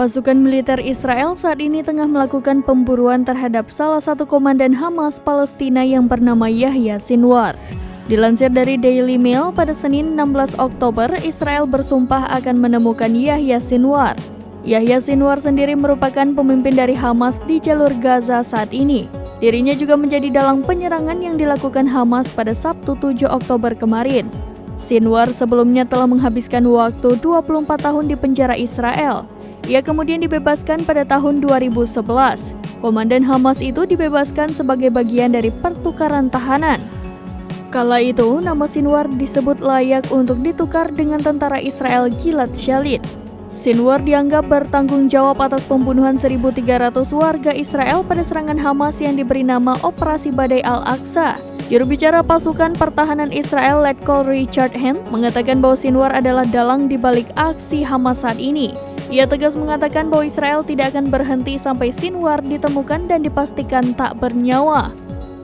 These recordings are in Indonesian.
Pasukan militer Israel saat ini tengah melakukan pemburuan terhadap salah satu komandan Hamas Palestina yang bernama Yahya Sinwar. Dilansir dari Daily Mail, pada Senin 16 Oktober, Israel bersumpah akan menemukan Yahya Sinwar. Yahya Sinwar sendiri merupakan pemimpin dari Hamas di jalur Gaza saat ini. Dirinya juga menjadi dalang penyerangan yang dilakukan Hamas pada Sabtu 7 Oktober kemarin. Sinwar sebelumnya telah menghabiskan waktu 24 tahun di penjara Israel. Ia kemudian dibebaskan pada tahun 2011. Komandan Hamas itu dibebaskan sebagai bagian dari pertukaran tahanan. Kala itu, nama Sinwar disebut layak untuk ditukar dengan tentara Israel Gilad Shalit. Sinwar dianggap bertanggung jawab atas pembunuhan 1.300 warga Israel pada serangan Hamas yang diberi nama Operasi Badai Al-Aqsa. Juru bicara pasukan pertahanan Israel, Letkol Richard Hand, mengatakan bahwa Sinwar adalah dalang di balik aksi Hamas saat ini. Ia tegas mengatakan bahwa Israel tidak akan berhenti sampai Sinwar ditemukan dan dipastikan tak bernyawa.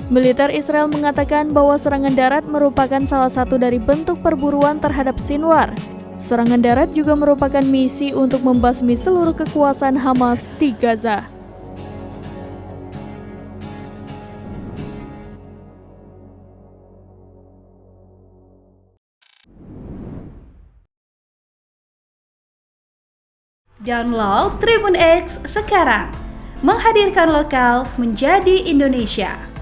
Militer Israel mengatakan bahwa serangan darat merupakan salah satu dari bentuk perburuan terhadap Sinwar. Serangan darat juga merupakan misi untuk membasmi seluruh kekuasaan Hamas di Gaza. Download Tribun X sekarang, menghadirkan lokal menjadi Indonesia.